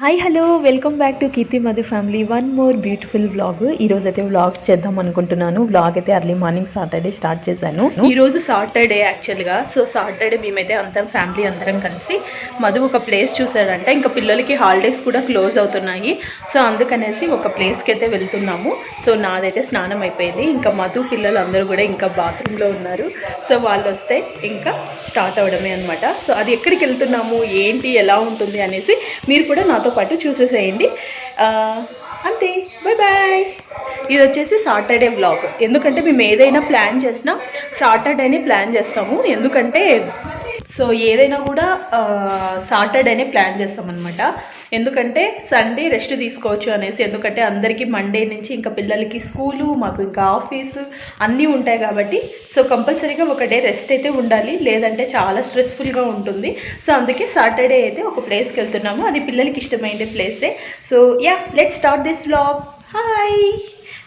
Hi hello welcome back to Keerthi Madhu family one more beautiful vlog. ఈరోజు అయితే vlog చేద్దాం అనుకుంటున్నాను. వ్లాగ్ అయితే అర్లీ మార్నింగ్ సాటర్డే స్టార్ట్ చేశాను. ఈరోజు సాటర్డే యాక్చువల్గా. సో సాటర్డే మేమైతే అందరం ఫ్యామిలీ అందరం కలిసి మధు ఒక ప్లేస్ చూసాడంట. ఇంకా పిల్లలకి హాలిడేస్ కూడా క్లోజ్ అవుతున్నాయి. సో అందుకనేసి ఒక ప్లేస్కి అయితే వెళ్తున్నాము. సో నాదైతే స్నానం అయిపోయింది. ఇంకా మధు పిల్లలు అందరూ కూడా ఇంకా బాత్రూంలో ఉన్నారు. సో వాళ్ళు వస్తే ఇంకా స్టార్ట్ అవడమే అనమాట. సో అది ఎక్కడికి వెళ్తున్నాము ఏంటి ఎలా ఉంటుంది అనేసి మీరు కూడా నాతో పాటు చూసేసేయండి. అంతే, బాయ్ బాయ్. ఇది వచ్చేసి సాటర్డే వ్లాగ్. ఎందుకంటే మేము ఏదైనా ప్లాన్ చేసినా సాటర్డేనే ప్లాన్ చేస్తాము. ఎందుకంటే సో ఏదైనా కూడా సాటర్డేనే ప్లాన్ చేస్తామన్నమాట. ఎందుకంటే సండే రెస్ట్ తీసుకోవచ్చు అనేసి. ఎందుకంటే అందరికీ మండే నుంచి ఇంకా పిల్లలకి స్కూలు, మాకు ఇంకా ఆఫీసు అన్నీ ఉంటాయి కాబట్టి సో కంపల్సరీగా ఒక డే రెస్ట్ అయితే ఉండాలి, లేదంటే చాలా స్ట్రెస్ఫుల్గా ఉంటుంది. సో అందుకే సాటర్డే అయితే ఒక ప్లేస్కి వెళ్తున్నాము. అది పిల్లలకి ఇష్టమైన ప్లేసే. So yeah, let's start this vlog. Hi,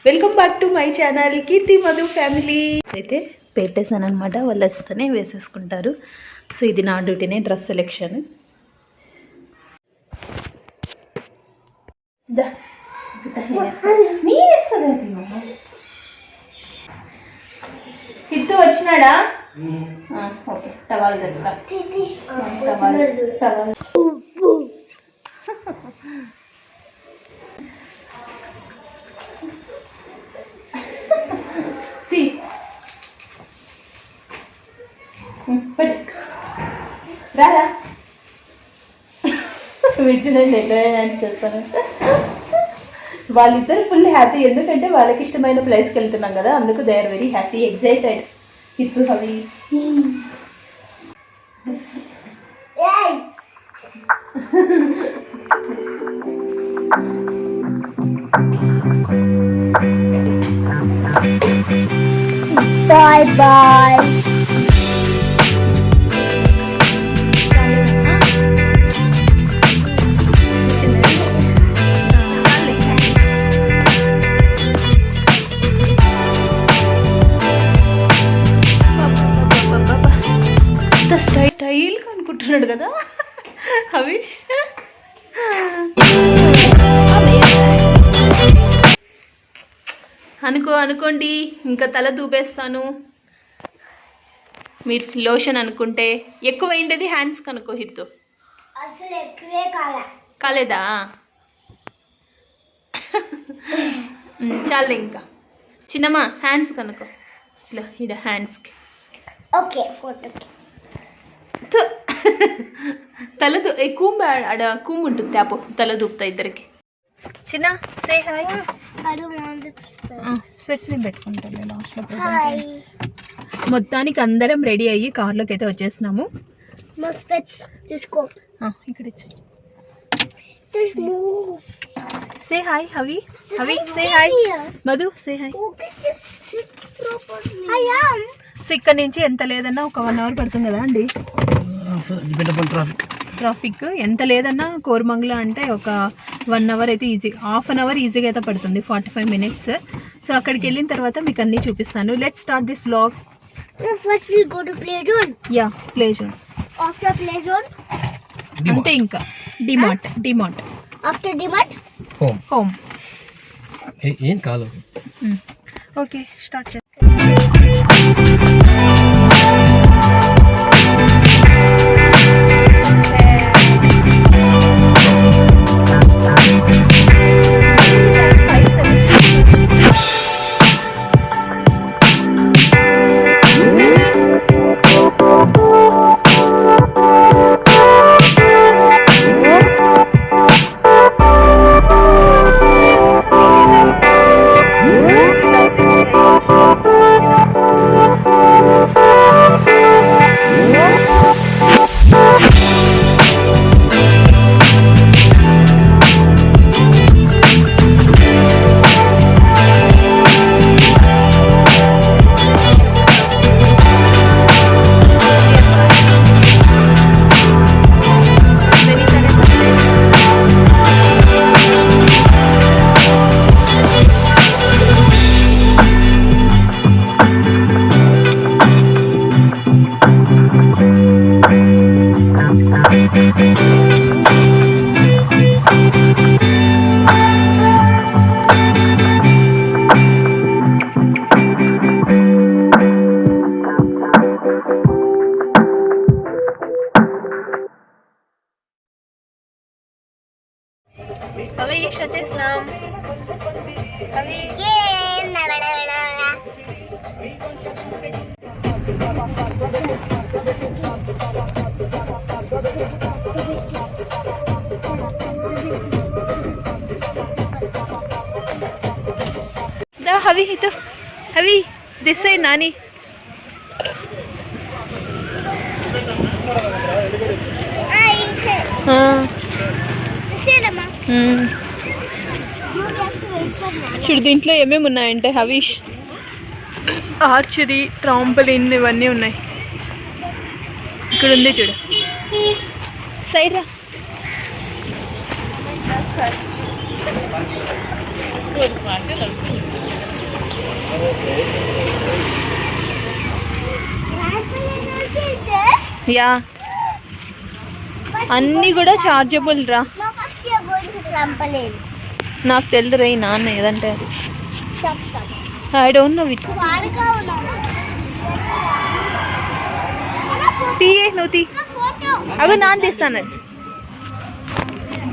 welcome back to my channel Keerthi Madhu family. అయితే పెట్టేసాను అనమాట. వాళ్ళు వస్తేనే వేసేసుకుంటారు. సో ఇది నా డ్యూటీనే, డ్రెస్ సెలెక్షన్. హిత్తు వచ్చినాడా? ఓకే, టవాల్ తెస్తా. టవాల్ రారా వింటున్నాను అని చెప్తాను. వాళ్ళిద్దరు ఫుల్ హ్యాపీ. ఎందుకంటే వాళ్ళకి ఇష్టమైన ప్లేస్కి వెళ్తున్నాం కదా, అందుకు they are very happy, excited. Hithu హవీస్ బాయ్ బాయ్. స్టైల్గా అనుకుంటున్నాడు కదా హవీష్. అనుకోండి, ఇంకా తల దూపేస్తాను. మీరు లోషన్ అనుకుంటే ఎక్కువ అయింది. హ్యాండ్స్ కనుకో హిత్తు. కాలేదా? చాలే. ఇంకా చిన్నమ్మా హ్యాండ్స్ కనుకో. ఇట్లా ఇడ హ్యాండ్స్కి. ఓకే, ఫోటోకి తల కూంబ ఆడ కూంబు ఉంటుంది. తాపు తల దూపుతా ఇద్దరికి. చిన్న సే హాయ్. స్వెట్స్ నేను పెట్టుకుంటాను లాస్ట్లో. మొత్తానికి అందరం రెడీ అయ్యి కార్లోకి అయితే వచ్చేసినాము. ఇక్కడ say hi Havi. Havi say hi. Madhu say hi. So ఇక్కడ నుంచి ఎంత లేదన్నా ఒక 1 అవర్ పడుతుంది కదా అండి ట్రాఫిక్. ఎంత లేదన్నా కోరమంగళ అంటే ఒక 1 అవర్ అయితే ఈజీ, హాఫ్ అన్ అవర్ ఈజీగా అయితే పడుతుంది, 45 మినిట్స్. సో అక్కడికి వెళ్ళిన తర్వాత మీకు అన్నీ చూపిస్తాను. Let's start this vlog. First we go to play zone. Yeah, play zone. After play zone అంటే ఇంకా డిమార్ట్. After DMart home. ఏం కాదు. ఓకే, స్టార్ట్ చేద్దాం. అవి వచ్చేసినాం. అవి దా హవి ఇటు హవి దిస్ సైడ్ నాని. చూడు దీంట్లో ఏమేమి ఉన్నాయంటే హవీష్, ఆర్చరీ, ట్రాంపలిన్ ఇవన్నీ ఉన్నాయి. ఇక్కడ ఉంది చూడు, సైడ్ రా. యా అన్నీ కూడా చార్జబుల్ రా. నాకు తెలియదు రా, నాన్న ఏదంటే అది. I don't know which. తీయే నువ్వు తీ. అగో నాన్న తీస్తానండి,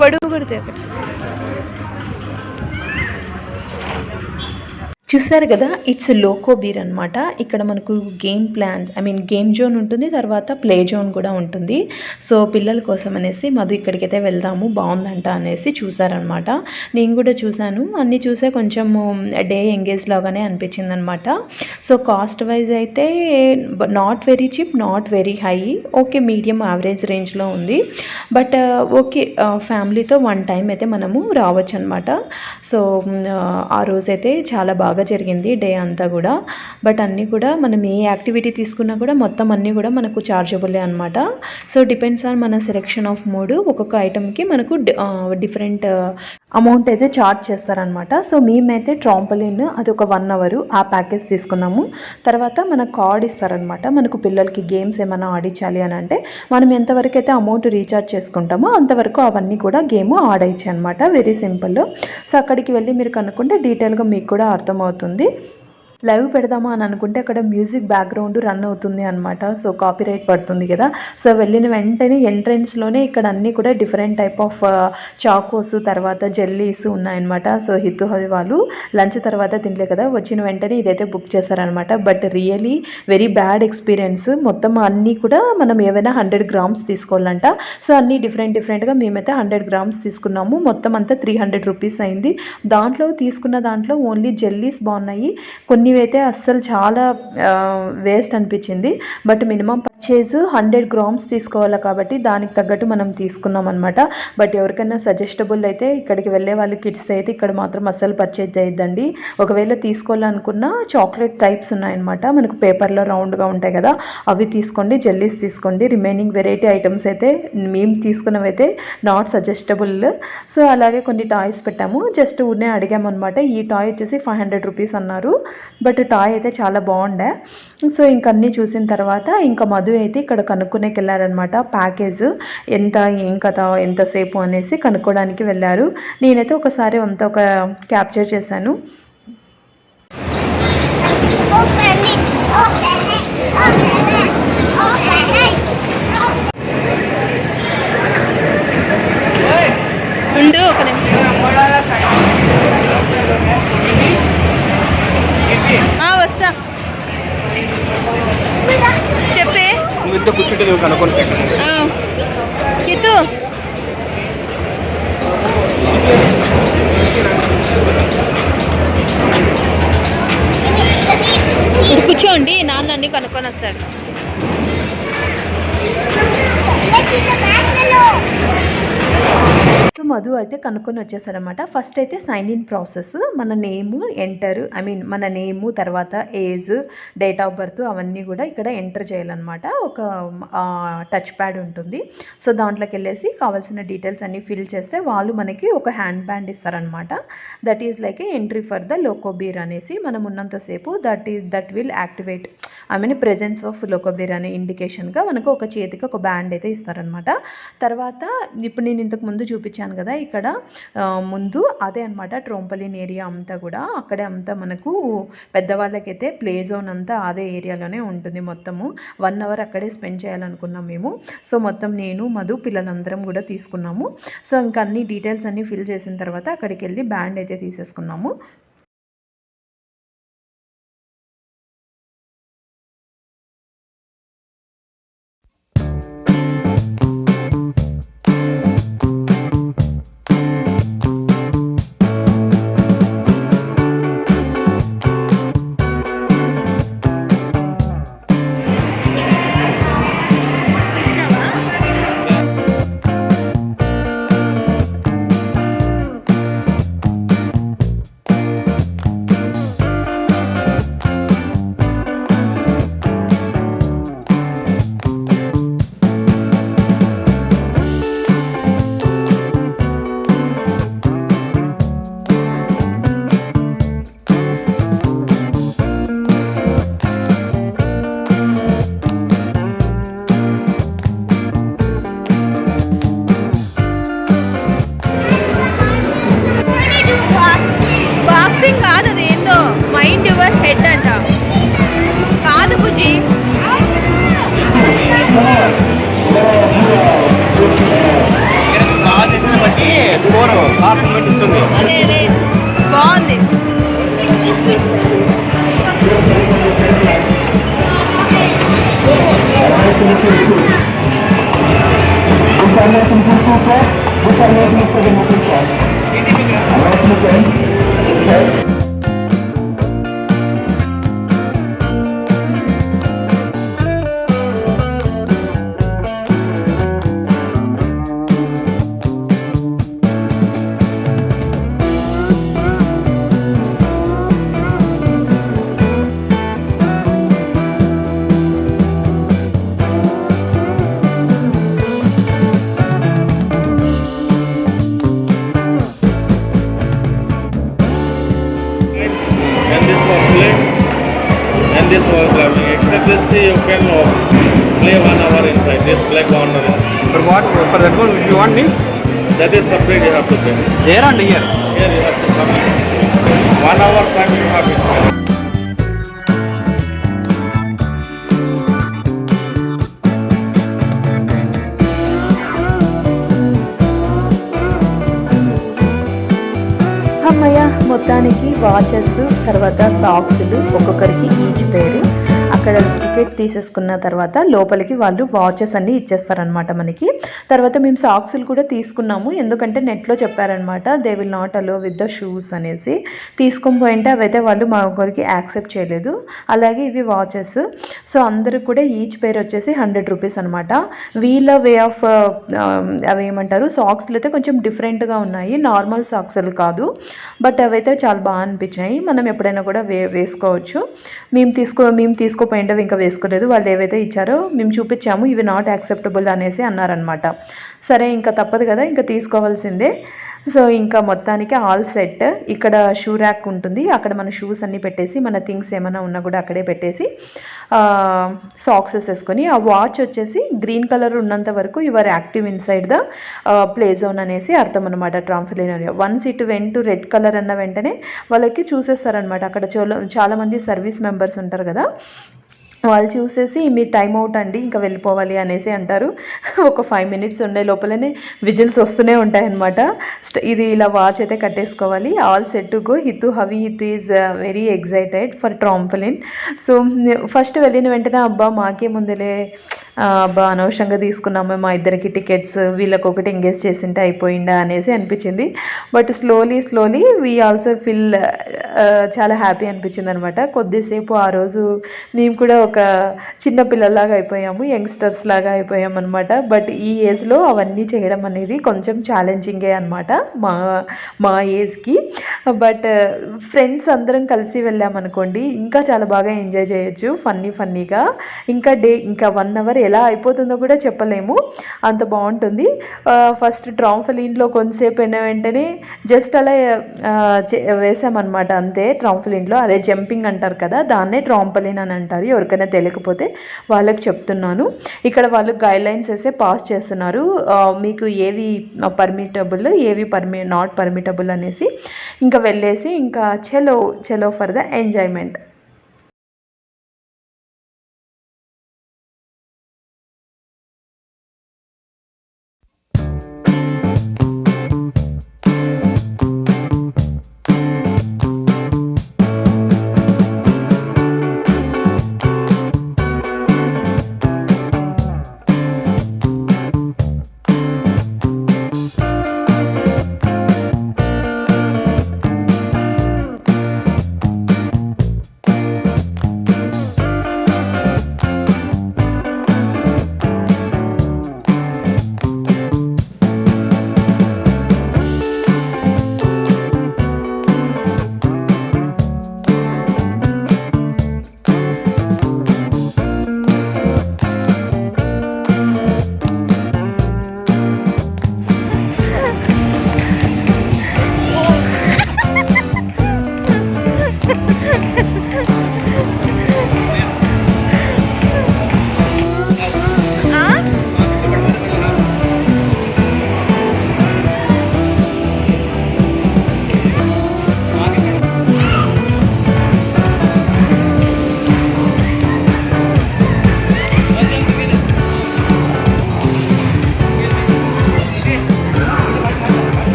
పొడుగు పడితే అక్కడ. చూసారు కదా, ఇట్స్ లోకో బీర్ అనమాట. ఇక్కడ మనకు గేమ్ ప్లాన్స్, గేమ్ జోన్ ఉంటుంది, తర్వాత ప్లే జోన్ కూడా ఉంటుంది. సో పిల్లల కోసం అనేసి మధు ఇక్కడికైతే వెళ్దాము బాగుందంట అనేసి చూసారనమాట. నేను కూడా చూశాను, అన్నీ చూసే కొంచెము డే ఎంగేజ్ లాగానే అనిపించింది అనమాట. సో కాస్ట్ వైజ్ అయితే not very cheap, not very high, okay medium average రేంజ్లో ఉంది. బట్ ఓకే, ఫ్యామిలీతో వన్ టైం అయితే మనము రావచ్చు అనమాట. సో ఆ రోజైతే చాలా బాగా జరిగింది డే అంతా కూడా. బట్ అన్నీ కూడా మనం ఏ యాక్టివిటీ తీసుకున్నా కూడా మొత్తం అన్నీ కూడా మనకు చార్జబులే అనమాట. సో డిపెండ్స్ ఆన్ మన సెలెక్షన్ ఆఫ్ మోడ్. ఒక్కొక్క ఐటమ్కి మనకు డిఫరెంట్ అమౌంట్ అయితే ఛార్జ్ చేస్తారనమాట. సో మేమైతే ట్రాంపలిన్ అది ఒక 1 hour ఆ ప్యాకేజ్ తీసుకున్నాము. తర్వాత మన కార్డ్ ఇస్తారనమాట. మనకు పిల్లలకి గేమ్స్ ఏమైనా ఆడించాలి అని అంటే మనం ఎంతవరకు అయితే అమౌంట్ రీఛార్జ్ చేసుకుంటామో అంతవరకు అవన్నీ కూడా గేమ్ ఆడవచ్చు అనమాట. Very simple. సో అక్కడికి వెళ్ళి మీరు కనుక్కుంటే డీటెయిల్గా మీకు కూడా అర్థమవుతుంది. లైవ్ పెడదామా అని అనుకుంటే అక్కడ మ్యూజిక్ బ్యాక్గ్రౌండ్ రన్ అవుతుంది అనమాట. సో కాపీరైట్ పడుతుంది కదా. సో వెళ్ళిన వెంటనే ఎంట్రన్స్లోనే ఇక్కడ అన్నీ కూడా డిఫరెంట్ టైప్ ఆఫ్ చాకోస్, తర్వాత జెల్లీస్ ఉన్నాయన్నమాట. సో హితు హవి వాళ్ళు లంచ్ తర్వాత తినలే కదా, వచ్చిన వెంటనే ఇదైతే బుక్ చేశారనమాట. But really very bad experience. మొత్తం అన్నీ కూడా మనం ఏవైనా 100 grams తీసుకోవాలంట. సో అన్నీ డిఫరెంట్గా మేమైతే 100 grams తీసుకున్నాము. మొత్తం అంతా 300 rupees అయింది. దాంట్లో తీసుకున్న దాంట్లో ఓన్లీ జెల్లీస్ బాగున్నాయి, కొన్ని అయితే అస్సలు చాలా వేస్ట్ అనిపించింది. బట్ మినిమం పర్చేజ్ 100 grams తీసుకోవాలి కాబట్టి దానికి తగ్గట్టు మనం తీసుకున్నాం అనమాట. బట్ ఎవరికైనా సజెస్టబుల్ అయితే ఇక్కడికి వెళ్ళే వాళ్ళు కిడ్స్ అయితే ఇక్కడ మాత్రం అస్సలు పర్చేజ్ చేయొద్దండి. ఒకవేళ తీసుకోవాలనుకున్న చాక్లెట్ టైప్స్ ఉన్నాయన్నమాట, మనకు పేపర్లో రౌండ్గా ఉంటాయి కదా, అవి తీసుకోండి, జెల్లీస్ తీసుకోండి. రిమైనింగ్ వెరైటీ ఐటమ్స్ అయితే మేము తీసుకున్నవి అయితే నాట్ సజెస్టబుల్. సో అలాగే కొన్ని టాయ్స్ పెట్టాము, జస్ట్ ఊరినే అడిగామన్నమాట. ఈ టాయ్ వచ్చేసి 500 rupees అన్నారు. బట్ టాయ్ అయితే చాలా బాగుండే. సో ఇంకన్నీ చూసిన తర్వాత ఇంకా మధు అయితే ఇక్కడ కనుక్కునేకి వెళ్ళారనమాట. ప్యాకేజ్ ఎంత, ఏం కథ, ఎంతసేపు అనేసి కనుక్కోవడానికి వెళ్ళారు. నేనైతే ఒకసారి అంతా ఒక క్యాప్చర్ చేశాను. ఉండు ఒక నిమిషం. వస్తా చెప్పే. కూర్చుంటే నువ్వు కనుక్కొని హితు కూర్చోండి, నాన్న అన్ని కనుక్కొని వస్తాడు. సో మధు అయితే కనుక్కొని వచ్చేసారనమాట. ఫస్ట్ అయితే సైన్ ఇన్ ప్రాసెస్, మన నేము ఎంటర్, మన నేము, తర్వాత ఏజ్, డేట్ ఆఫ్ బర్త్ అవన్నీ కూడా ఇక్కడ ఎంటర్ చేయాలన్నమాట. ఒక టచ్ ప్యాడ్ ఉంటుంది. సో దాంట్లోకి వెళ్ళేసి కావాల్సిన డీటెయిల్స్ అన్నీ ఫిల్ చేస్తే వాళ్ళు మనకి ఒక హ్యాండ్ బ్యాండ్ ఇస్తారనమాట. That is like entry for the loco beer అనేసి. మనం ఉన్నంతసేపు that will activate presence of loco beer అనే ఇండికేషన్గా మనకు ఒక చేతికి ఒక బ్యాండ్ అయితే ఇస్తారనమాట. తర్వాత ఇప్పుడు నేను ఇంతకు ముందు చూపించాను కదా ఇక్కడ ముందు అదే అనమాట ట్రోంపలిన్ ఏరియా అంతా కూడా. అక్కడే అంతా మనకు పెద్దవాళ్ళకైతే ప్లే జోన్ అంతా అదే ఏరియాలోనే ఉంటుంది. మొత్తము 1 అవర్ అక్కడే స్పెండ్ చేయాలనుకున్నాం మేము. సో మొత్తం నేను మధు పిల్లలందరం కూడా తీసుకున్నాము. సో ఇంకా అన్ని డీటెయిల్స్ అన్నీ ఫిల్ చేసిన తర్వాత అక్కడికి వెళ్ళి బ్యాండ్ అయితే తీసేసుకున్నాము. బాక్సింగ్ కాదు, అది ఏందో మైండ్ యువర్ హెడ్ అంట. కాదు బుజ్జి, బాగుంది. This wall climbing. Except this, you can play 1 hour inside this black boundary. For what? For that one, if you want means? That is separate. You have to pay. Here and here. Here you have to come in. 1 hour time you have inside. అమ్మయ్య, మొత్తానికి watches తర్వాత సాక్స్లు ఒక్కొక్కరికి each పేరు. అక్కడ ticket తీసేసుకున్న తర్వాత లోపలికి వాళ్ళు watches అన్నీ ఇచ్చేస్తారనమాట మనకి. తర్వాత మేము సాక్స్లు కూడా తీసుకున్నాము, ఎందుకంటే నెట్లో చెప్పారనమాట they will not allow with the shoes అనేసి. తీసుకొని పోయింటే అవైతే వాళ్ళు మా ఒక్కరికి యాక్సెప్ట్ చేయలేదు. అలాగే ఇవి వాచెస్. సో అందరికి కూడా ఈచ్ పేరు వచ్చేసి 100 రూపీస్ అనమాట. వీళ్ళ వే ఆఫ్ అవి ఏమంటారు, సాక్స్లు అయితే కొంచెం డిఫరెంట్గా ఉన్నాయి, నార్మల్ సాక్స్లు కాదు. బట్ అవైతే చాలా బాగా అనిపించాయి. మనం ఎప్పుడైనా కూడా వేసుకోవచ్చు. మేము తీసుకోపోయిండవి ఇంకా వేసుకోలేదు. వాళ్ళు ఏవైతే ఇచ్చారో మేము చూపించాము, ఇవి నాట్ యాక్సెప్టబుల్ అనేసి అన్నారనమాట. సరే ఇంకా తప్పదు కదా, ఇంకా తీసుకోవాల్సిందే. సో ఇంకా మొత్తానికి ఆల్ సెట్. ఇక్కడ షూ ర్యాక్ ఉంటుంది, అక్కడ మన షూస్ అన్నీ పెట్టేసి మన థింగ్స్ ఏమైనా ఉన్నా కూడా అక్కడే పెట్టేసి సాక్సెస్ వేసుకొని, ఆ వాచ్ వచ్చేసి గ్రీన్ కలర్ ఉన్నంత వరకు your active inside the play zone అనేసి అర్థం అనమాట. ట్రాంపోలిన్ అని వన్స్ ఇటు వెంట రెడ్ కలర్ అన్న వెంటనే వాళ్ళకి చూసేస్తారనమాట. అక్కడ చాలామంది సర్వీస్ మెంబర్స్ ఉంటారు కదా, వాళ్ళు చూసేసి మీరు టైం అవుట్ అండి ఇంకా వెళ్ళిపోవాలి అనేసి అంటారు. ఒక 5 మినిట్స్ ఉండే లోపలనే విజిల్స్ వస్తూనే ఉంటాయన్నమాట. ఇది ఇలా వాచ్ అయితే కట్టేసుకోవాలి. All set to go. Hith is very excited for trampoline. So first వెళ్ళిన వెంటనే అబ్బా మాకే ముందులే, అబ్బా అనవసరంగా తీసుకున్నాము మా ఇద్దరికి టికెట్స్, వీళ్ళకి ఒకటి ఎంగేజ్ చేసింటే అయిపోయిందా అనేసి అనిపించింది. But slowly we also feel చాలా హ్యాపీ అనిపించింది అనమాట. కొద్దిసేపు ఆ రోజు మేము కూడా ఒక చిన్న పిల్లలాగా అయిపోయాము, యంగ్స్టర్స్ లాగా అయిపోయాం అనమాట. బట్ ఈ ఏజ్లో అవన్నీ చేయడం అనేది కొంచెం ఛాలెంజింగే అనమాట మా ఏజ్కి. బట్ ఫ్రెండ్స్ అందరం కలిసి వెళ్ళామనుకోండి ఇంకా చాలా బాగా ఎంజాయ్ చేయొచ్చు, ఫన్నీగా. ఇంకా 1 అవర్ ఎలా అయిపోతుందో కూడా చెప్పలేము, అంత బాగుంటుంది. ఫస్ట్ ట్రాంఫలిన్లో కొంతసేపు అయిన వెంటనే జస్ట్ అలా వేసామన్నమాట, అంతే. ట్రాంఫలిన్లో అదే జంపింగ్ అంటారు కదా, దాన్నే ట్రాంపలిన్ అని అంటారు. ఎవరికైనా తెలియకపోతే వాళ్ళకి చెప్తున్నాను. ఇక్కడ వాళ్ళు గైడ్ లైన్స్ వేసే పాస్ చేస్తున్నారు, మీకు ఏవి పర్మిటబుల్ ఏవి నాట్ పర్మిటబుల్ అనేసి. ఇంకా వెళ్ళేసి ఇంకా చలో for the enjoyment.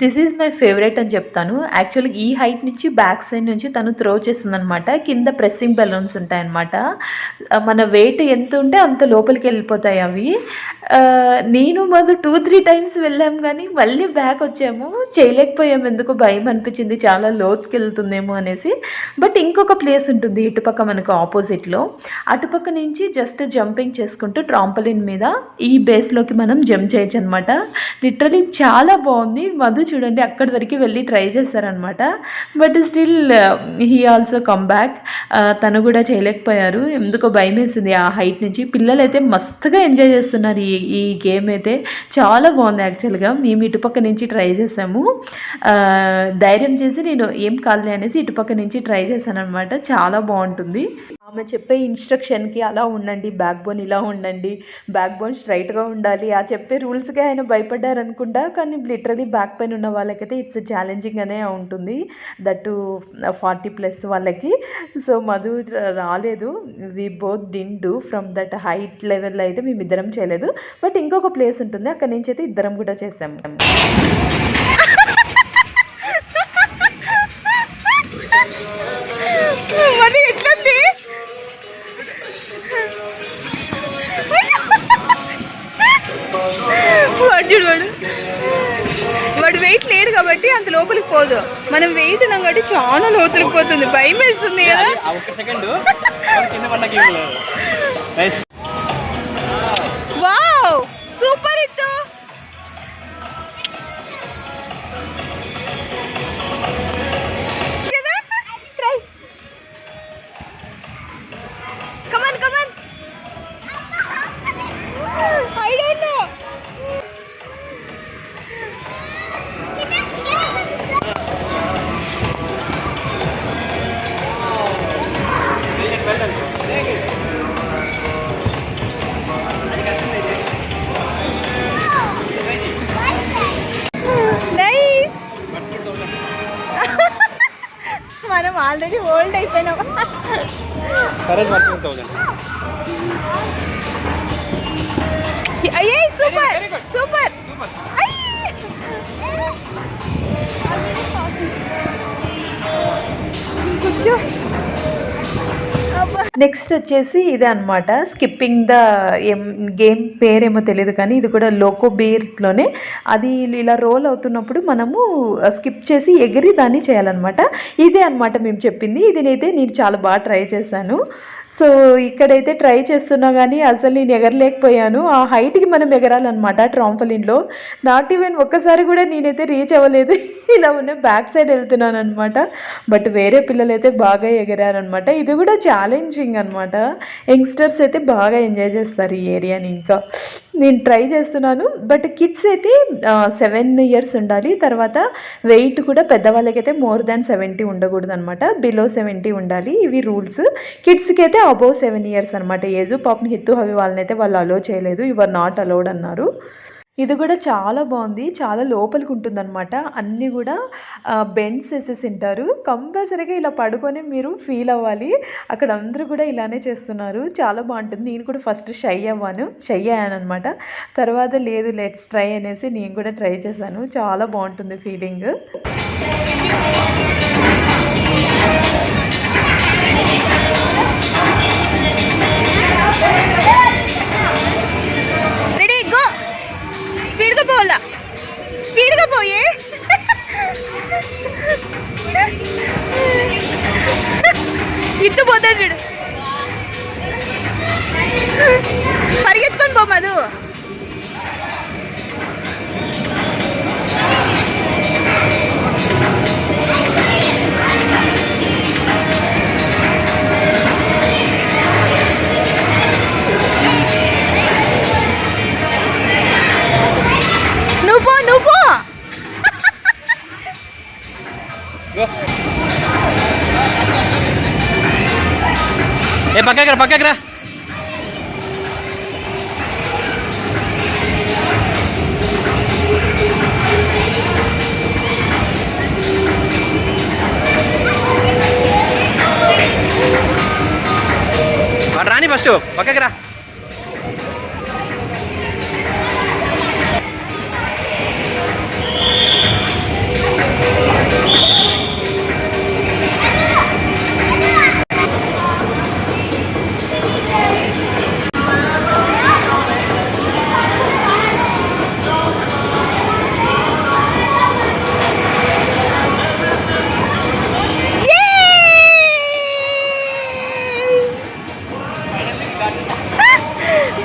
This is my favourite అని చెప్తాను. యాక్చువల్గా ఈ హైట్ నుంచి బ్యాక్ సైడ్ నుంచి తను త్రో చేస్తుంది అనమాట. కింద ప్రెస్సింగ్ బెలూన్స్ ఉంటాయన్నమాట. మన వెయిట్ ఎంత ఉంటే అంత లోపలికి వెళ్ళిపోతాయి అవి. నేను మాది 2-3 టైమ్స్ వెళ్ళాం కానీ మళ్ళీ బ్యాక్ వచ్చాము, చేయలేకపోయాము. ఎందుకు భయం అనిపించింది, చాలా లోతుకి వెళ్తుందేమో అనేసి. బట్ ఇంకొక ప్లేస్ ఉంటుంది ఇటుపక్క మనకు ఆపోజిట్లో. అటుపక్క నుంచి జస్ట్ జంపింగ్ చేసుకుంటూ ట్రాంపలిన్ మీద ఈ బేస్లోకి మనం జంప్ చేయొచ్చు అనమాట. లిటరలీ చాలా బాగుంది. మధు చూడండి అక్కడి వరకు వెళ్ళి ట్రై చేశారనమాట. But still he also come back. తను కూడా చేయలేకపోయారు, ఎందుకో భయం వేసింది ఆ హైట్ నుంచి. పిల్లలు అయితే మస్తుగా ఎంజాయ్ చేస్తున్నారు ఈ గేమ్ అయితే. చాలా బాగుంది యాక్చువల్గా. మేము ఇటుపక్క నుంచి ట్రై చేసాము. ధైర్యం చేసి నేను ఏం కాదులే అనేసి ఇటుపక్క నుంచి ట్రై చేశాను అనమాట. చాలా బాగుంటుంది. ఆమె చెప్పే ఇన్స్ట్రక్షన్కి అలా ఉండండి, బ్యాక్ బోన్ ఇలా ఉండండి, బ్యాక్ బోన్ స్ట్రైట్గా ఉండాలి, ఆ చెప్పే రూల్స్కే ఆయన భయపడ్డారు అనుకుంటా. కానీ లిటరలీ బ్యాక్ పెయిన్ ఉన్న వాళ్ళకైతే ఇట్స్ ఛాలెంజింగ్ అనే ఉంటుంది, దట్టు 40+ వాళ్ళకి. సో మధు రాలేదు, we both didn't do from that height level అయితే మేమిద్దరం చేయలేదు. బట్ ఇంకొక ప్లేస్ ఉంటుంది, అక్కడి నుంచి అయితే ఇద్దరం కూడా చేసాము. వాడు వెయిట్ లేడు కాబట్టి అంత లోపలికి పోదు. మనం వెయిట్ ఉన్నాం కాబట్టి చాలా లోపలికి పోతుంది, భయం వేస్తుంది కదా. Try. Come on, come on. I don't know. Nice. మనం ఆల్రెడీ ఓల్డ్ అయిపోయినాం. Courage 14,000. అయ్యే సూపర్ సూపర్. కూర్చో. నెక్స్ట్ వచ్చేసి ఇదే అనమాట, స్కిప్పింగ్ ద గేమ్ పేరేమో తెలియదు కానీ ఇది కూడా లోకో బీర్లోనే. అది ఇలా రోల్ అవుతున్నప్పుడు మనము స్కిప్ చేసి ఎగిరి దాన్ని చేయాలన్నమాట. ఇదే అనమాట మేము చెప్పింది. ఇది నేను చాలా బాగా ట్రై చేశాను. సో ఇక్కడైతే ట్రై చేస్తున్నా కానీ అసలు నేను ఎగరలేకపోయాను. ఆ హైట్కి మనం ఎగరాలన్నమాట ట్రాంపోలిన్లో. నాట్ ఈవెన్ ఒక్కసారి కూడా నేనైతే రీచ్ అవ్వలేదు. ఇలా ఉన్న బ్యాక్ సైడ్ వెళ్తున్నాను అనమాట. బట్ వేరే పిల్లలు అయితే బాగా ఎగరారనమాట. ఇది కూడా ఛాలెంజింగ్ అనమాట. యంగ్స్టర్స్ అయితే బాగా ఎంజాయ్ చేస్తారు ఈ ఏరియాని. ఇంకా నేను ట్రై చేస్తున్నాను. బట్ కిడ్స్ అయితే 7 years ఉండాలి. తర్వాత వెయిట్ కూడా పెద్దవాళ్ళకైతే మోర్ దాన్ 70 ఉండకూడదు అనమాట. బిలో 70 ఉండాలి. ఇవి రూల్స్. కిడ్స్కి అయితే అబోవ్ 7 years అనమాట ఏజ్. పాపం హిత్తు అవి వాళ్ళనైతే వాళ్ళు అలో చేయలేదు. యు ఆర్ నాట్ అలౌడ్ అన్నారు. ఇది కూడా చాలా బాగుంది. చాలా లోపలికి ఉంటుందన్నమాట. అన్నీ కూడా బెండ్స్ వేసేసి ఉంటారు. కంపల్సరీగా ఇలా పడుకొని మీరు ఫీల్ అవ్వాలి. అక్కడ అందరూ కూడా ఇలానే చేస్తున్నారు. చాలా బాగుంటుంది. నేను కూడా ఫస్ట్ షై అయ్యాను అనమాట. తర్వాత లేదు లెట్స్ ట్రై అనేసి నేను కూడా ట్రై చేశాను. చాలా బాగుంటుంది ఫీలింగ్. Ready go. స్పీడ్గా పోవాలా, స్పీడ్గా పోయే. ఇట్టు పోతాడు చూడు. పరిగెత్తుకొని పో మధు. నువ్వు పో. ఏ పక్కకి రా. రాని ఫస్ట్ పక్కకి రా.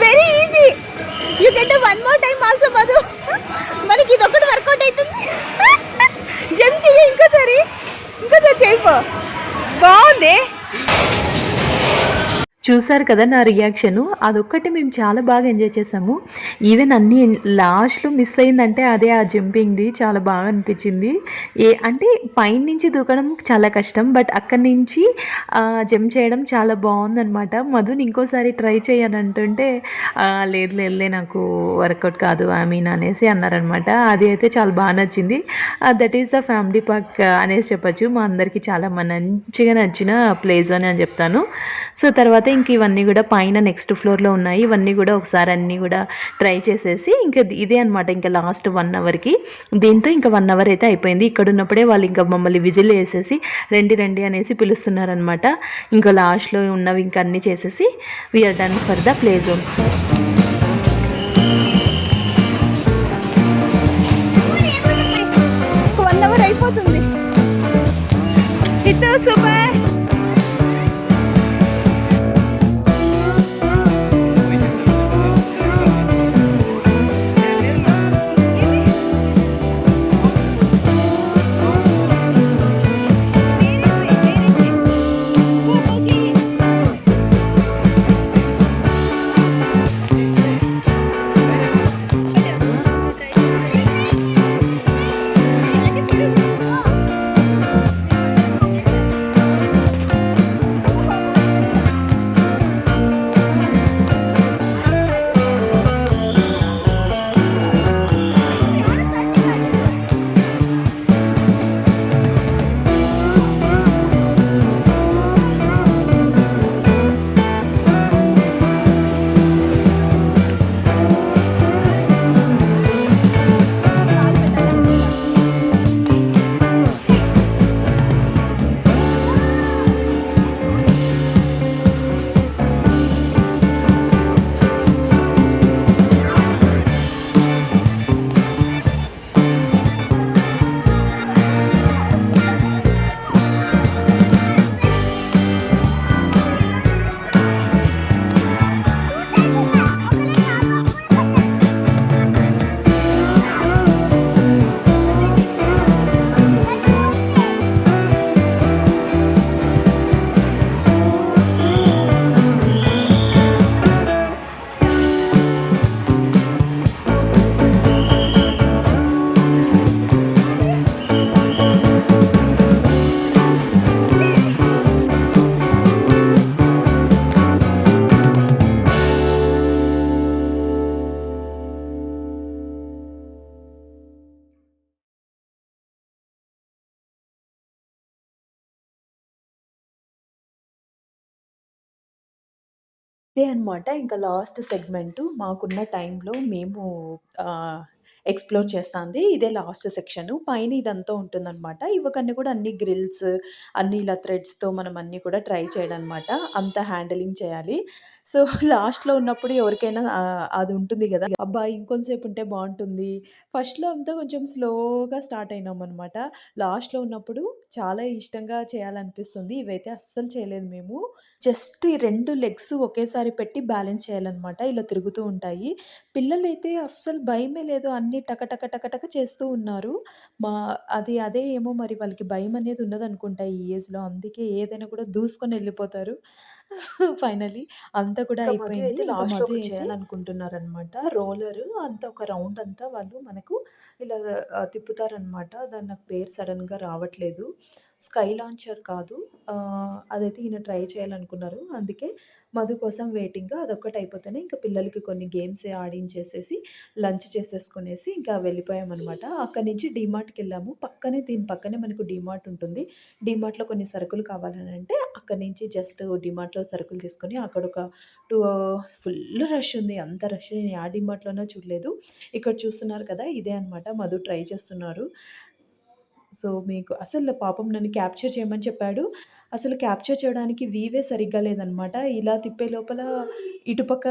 Very easy. You can do one more time also Madhu. మనకి ఇది ఒకటి వర్కౌట్ అవుతుంది. జంప్ చెయ్యి ఇంకోసారి చేయిపో. బాగుంది. చూసారు కదా నా రియాక్షను. అదొక్కటి మేము చాలా బాగా ఎంజాయ్ చేసాము. ఈవెన్ అన్ని లాస్ట్లో మిస్ అయిందంటే అదే ఆ జంపింగ్ది చాలా బాగా అనిపించింది. అంటే పైనుంచి దూకడం చాలా కష్టం, బట్ అక్కడి నుంచి జంప్ చేయడం చాలా బాగుందనమాట. మధుని ఇంకోసారి ట్రై చేయనంటుంటే లేదు నాకు వర్కౌట్ కాదు అనేసి అన్నారనమాట. అది అయితే చాలా బాగా నచ్చింది. That is the family park అనేసి చెప్పచ్చు. మా అందరికీ చాలా మంచిగా నచ్చిన ప్లేస్ అని చెప్తాను. సో తర్వాత ఇంక ఇవన్నీ కూడా పైన నెక్స్ట్ ఫ్లోర్లో ఉన్నాయి. ఇవన్నీ కూడా ఒకసారి అన్నీ కూడా ట్రై చేసేసి ఇంకా ఇదే అనమాట ఇంకా లాస్ట్ 1 hourకి. దీంతో ఇంకా 1 hour అయితే అయిపోయింది. ఇక్కడ ఉన్నప్పుడే వాళ్ళు ఇంకా మమ్మల్ని విజిల్ వేసేసి రండి అనేసి పిలుస్తున్నారనమాట. ఇంకా లాస్ట్లో ఉన్నవి ఇంకా అన్నీ చేసేసి we are done for the play zone. 1 hour అయిపోతుంది. Hit super. ఇదే అనమాట ఇంకా లాస్ట్ సెగ్మెంట్ మాకున్న టైంలో మేము ఎక్స్‌ప్లోర్ చేస్తాంది. ఇదే లాస్ట్ సెక్షను. పైన ఇదంతా ఉంటుందనమాట. ఇవకన్నీ కూడా అన్ని గ్రిల్స్ అన్నీ ఇలా థ్రెడ్స్‌తో మనం అన్నీ కూడా ట్రై చేయడనమాట. అంతా హ్యాండిలింగ్ చేయాలి. సో, లాస్ట్‌లో ఉన్నప్పుడు ఎవరికైనా అది ఉంటుంది గదా! అబ్బా! ఇంకొంసేపు ఉంటే బావుంటుంది. ఫస్ట్‌లో అంతా కొంచెం స్లోగా స్టార్ట్ అయినామనమాట. లాస్ట్‌లో ఉన్నప్పుడు చాలా ఇష్టంగా చేయాలనిపిస్తుంది. ఇవైతే అస్సలు చేయలేదు మేము. జస్ట్ ఈ 2 లెగ్స్ ఒకేసారి పెట్టి బ్యాలెన్స్ చేయాలనమాట. ఇలా తిరుగుతూ ఉంటాయి. పిల్లలైతే అస్సలు భయమే లేదు. అన్నీ టక టక టక టక చేస్తూ ఉన్నారు. మా అదే ఏమో మరి వాళ్ళకి భయమనేది ఉండదనుకుంటా ఈ ఏజ్‌లో. అందుకే ఏదైనా కూడా దూసుకొని ఎళ్ళిపోతారు. ఫైనల్లీ అంతా కూడా అయిపోయింది. అయితే లాస్ట్‌లో ఒకటి చేయాలనుకుంటున్నారనమాట. రోలరు అంతా ఒక రౌండ్ అంతా వాళ్ళు మనకు ఇలా తిప్పుతారనమాట. దాని నాకు పేరు సడెన్‌గా రావట్లేదు. స్కై లాంచర్ కాదు. అదైతే ఈయన ట్రై చేయాలనుకున్నారు. అందుకే మధు కోసం వెయిటింగ్. అదొక్కటి అయిపోతేనే ఇంకా పిల్లలకి కొన్ని గేమ్స్ ఆడించేసేసి లంచ్ చేసేసుకునేసి ఇంకా వెళ్ళిపోయామనమాట. అక్కడి నుంచి డీమార్ట్‌కెళ్ళాము. దీని పక్కనే మనకు డీమార్ట్ ఉంటుంది. డీమార్ట్‌లో కొన్ని సరుకులు కావాలనంటే అక్కడి నుంచి జస్ట్ డీమార్ట్‌లో సరుకులు తీసుకొని అక్కడొక 2 ఫుల్ రష్ ఉంది. అంత రష్ నేను యా డీమార్ట్‌లోనో చూడలేదు. ఇక్కడ చూస్తున్నారు కదా! ఇదే అనమాట. మధు ట్రై చేస్తున్నారు. సో, మీకు అసలు పాపం నన్ను క్యాప్చర్ చేయమని చెప్పాడు. అసలు క్యాప్చర్ చేయడానికి వీవే సరిగ్గా లేదనమాట. ఇలా తిప్పే లోపల ఇటుపక్క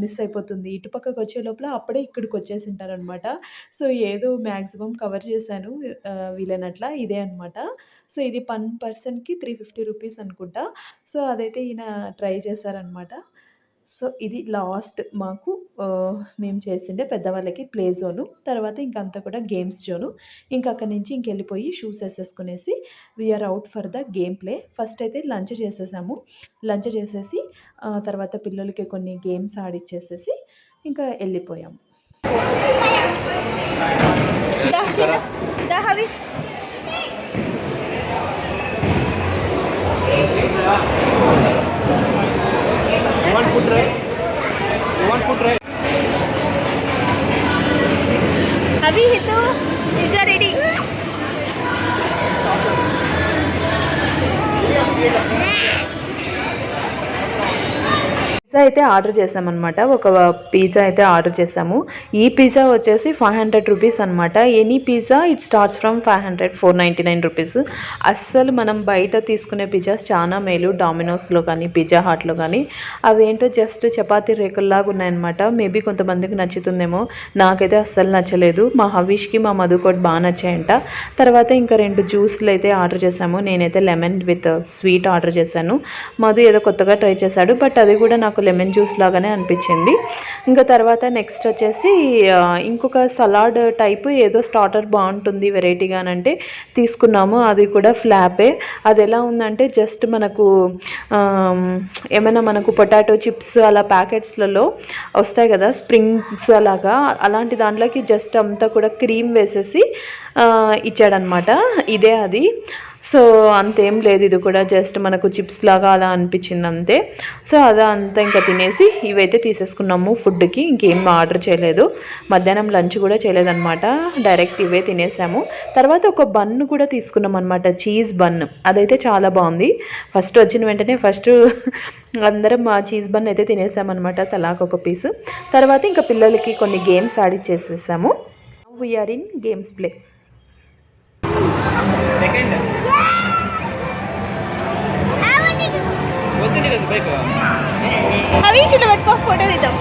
మిస్ అయిపోతుంది. ఇటుపక్కకొచ్చే లోపల అప్పుడే ఇక్కడికొచ్చేసింటారనమాట. సో, ఏదో మాక్సిమం కవర్ చేశాను వీలైనట్ల. ఇదే అనమాట. సో, ఇది పర్సన్‌కి 350 రూపీస్ అనుకుంటా. సో, అదైతే ఈయన ట్రై చేశారనమాట. సో, ఇది లాస్ట్ మాకు మేము చేసిండే పెద్దవాళ్ళకి ప్లే జోను. తర్వాత ఇంకంతా కూడా గేమ్స్ జోను. అక్కడి నుంచి ఇంకెళ్ళిపోయి షూస్ ఏసేసుకునేసి we're out for the game play. First అయితే లంచ్ చేసేసాము. లంచ్ చేసేసి తర్వాత పిల్లలకి కొన్ని గేమ్స్ ఆడిచ్చేసేసి ఇంకా ఎళ్ళిపోయాము. దా చిన్న దా Havi You want food try? You want food try? Havi Hithu pizza ready. Pizza అయితే ఆర్డర్ చేసామనమాట. ఒక పిజ్జా అయితే ఆర్డర్ చేసాము. ఈ పిజ్జా వచ్చేసి 500 రూపీస్ అనమాట. Any pizza it starts from 500, 499 rupees. అస్సలు మనం బయట తీసుకునే పిజ్జాస్ చాలా మేలు. డామినోస్‌లో కానీ, పిజ్జా హట్‌లో కానీ అవేంటో జస్ట్ చపాతీ రేకుల్లాగా ఉన్నాయన్నమాట. మేబీ కొంతమందికి నచ్చుతుందేమో. నాకైతే అస్సలు నచ్చలేదు. మా హవీష్‌కి, మా మధుకోటి బాగా నచ్చాయంట. తర్వాత ఇంకా 2 జ్యూస్‌లు అయితే ఆర్డర్ చేసాము. నేనైతే లెమన్ విత్ స్వీట్ ఆర్డర్ చేశాను. మధు ఏదో కొత్తగా ట్రై చేశాడు. బట్ అది కూడా నాకు లెమన్ జ్యూస్ లాగానే అనిపించింది. ఇంకా తర్వాత నెక్స్ట్ వచ్చేసి ఇంకొక సలాడ్ టైపు ఏదో స్టార్టర్ బాగుంటుంది వెరైటీగా అంటే తీసుకున్నాము. అది కూడా ఫ్లాపే. అది ఎలా ఉందంటే జస్ట్ మనకు ఏమైనా మనకు పొటాటో చిప్స్ అలా ప్యాకెట్స్లలో వస్తాయి కదా స్ప్రింగ్స్ అలాగా, అలాంటి దాంట్లోకి జస్ట్ అంతా కూడా క్రీమ్ వేసేసి ఇచ్చాడనమాట. ఇదే అది. సో, అంతేం లేదు. ఇది కూడా జస్ట్ మనకు చిప్స్ లాగా అలా అనిపించింది అంతే. సో, అదంతా ఇంకా తినేసి ఇవైతే తీసేసుకున్నాము ఫుడ్కి. ఇంకేం ఆర్డర్ చేయలేదు. మధ్యాహ్నం లంచ్ కూడా చేయలేదన్నమాట. డైరెక్ట్ ఇవే తినేసాము. తర్వాత ఒక బన్ను కూడా తీసుకున్నాం అనమాట. Cheese bun. అదైతే చాలా బాగుంది. ఫస్ట్ వచ్చిన వెంటనే అందరం ఆ చీజ్ బన్ అయితే తినేసామన్నమాట. తలాకొక పీసు. తర్వాత ఇంకా పిల్లలకి కొన్ని గేమ్స్ ఆడిచ్చేసేసాము. We're in games play. Second. వద్దు నీకు బైక్. హవి ఇట్లా పెట్టుకో ఫోటో తీద్దాం.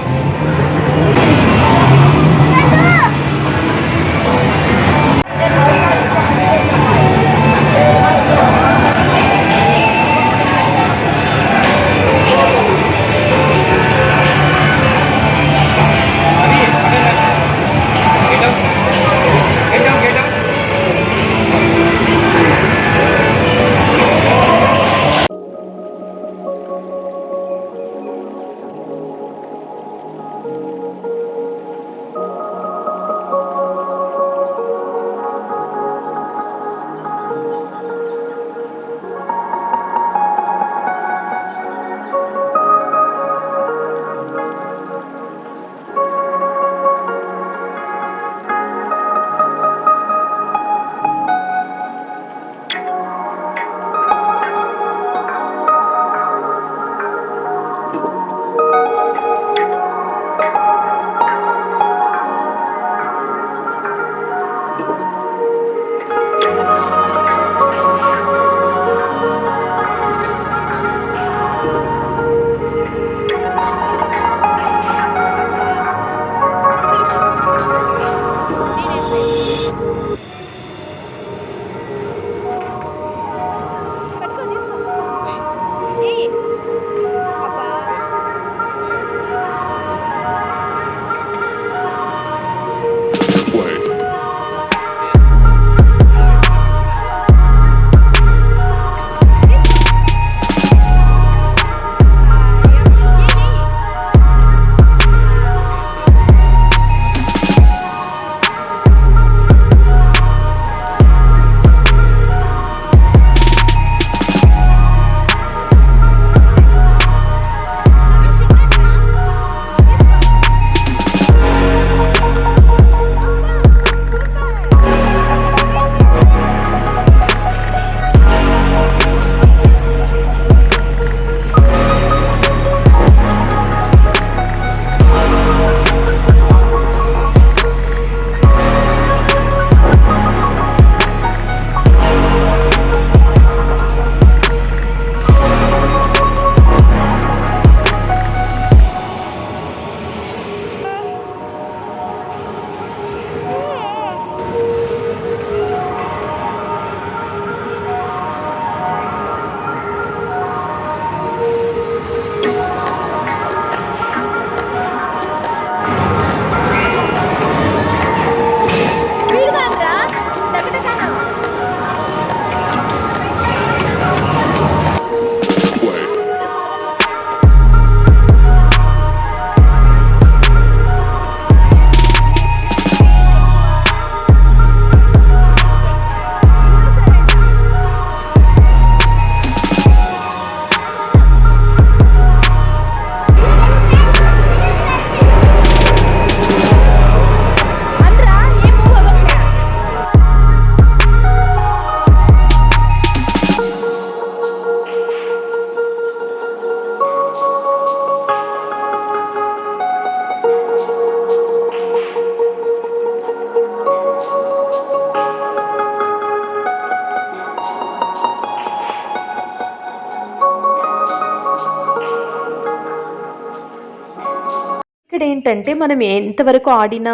ఇక్కడ ఏంటంటే మనం ఎంతవరకు ఆడిన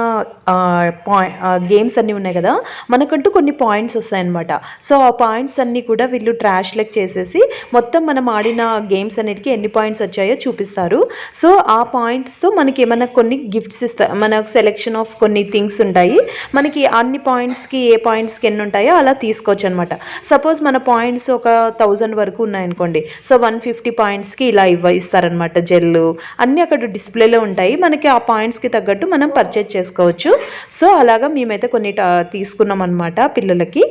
గేమ్స్ అన్నీ ఉన్నాయి కదా, మనకంటూ కొన్ని పాయింట్స్ వస్తాయన్నమాట. సో ఆ పాయింట్స్ అన్నీ కూడా వీళ్ళు ట్రాష్ లెక్ చేసేసి మొత్తం మనం ఆడిన గేమ్స్ అన్నిటికీ ఎన్ని పాయింట్స్ వచ్చాయో చూపిస్తారు. సో ఆ పాయింట్స్తో మనకి ఏమైనా కొన్ని గిఫ్ట్స్ ఇస్తారు. మనకు సెలెక్షన్ ఆఫ్ కొన్ని థింగ్స్ ఉంటాయి. మనకి అన్ని పాయింట్స్కి ఏ పాయింట్స్కి ఎన్ని ఉంటాయో అలా తీసుకోవచ్చు అనమాట. సపోజ్ మన పాయింట్స్ ఒక 1000 వరకు ఉన్నాయనుకోండి. సో 150 పాయింట్స్కి ఇలా ఇస్తారనమాట. జెల్లు అన్నీ అక్కడ డిస్ప్లేలో ఉంటాయి. మనకి ఆ పాయింట్స్కి తగ్గట్టు మనం పర్చేజ్ చేసుకోవచ్చు. సో అలాగా మేమైతే కొన్ని తీసుకున్నాం అనమాట పిల్లలకి.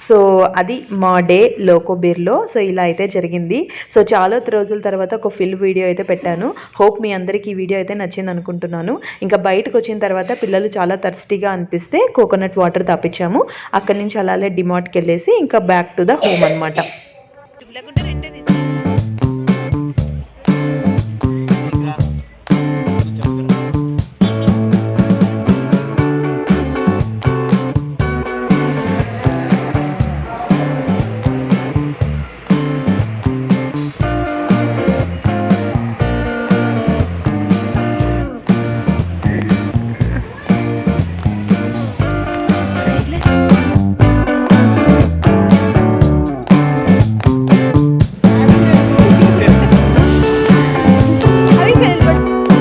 సో అది మా డే లోకోబీర్లో. సో ఇలా అయితే జరిగింది. సో చాలా రోజుల తర్వాత ఒక ఫుల్ వీడియో అయితే పెట్టాను. హోప్ మీ అందరికీ ఈ వీడియో అయితే నచ్చింది అనుకుంటున్నాను. ఇంకా బయటకు వచ్చిన తర్వాత పిల్లలు చాలా థర్స్టీగా అనిపిస్తే కోకోనట్ వాటర్ తాపించాము. అక్కడి నుంచి అలాగే డిమార్ట్కి వెళ్ళేసి ఇంకా బ్యాక్ టు ద హోమ్ అనమాట.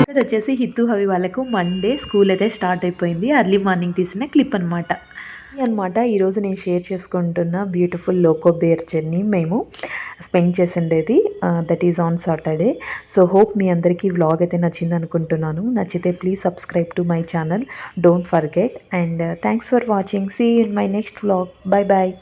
ఇక్కడ వచ్చేసి హిత్తు హవి వాళ్ళకు మండే స్కూల్ అయితే స్టార్ట్ అయిపోయింది. ఎర్లీ మార్నింగ్ తీసిన క్లిప్ అనమాట. ఈరోజు నేను షేర్ చేసుకుంటున్న బ్యూటిఫుల్ లోకోబేర్ జర్నీ మేము స్పెండ్ చేసిండేది. That is on Saturday. So hope మీ అందరికీ వ్లాగ్ అయితే నచ్చింది అనుకుంటున్నాను. నచ్చితే please subscribe to my channel. Don't forget. And thanks for watching. See you in my next vlog. Bye bye.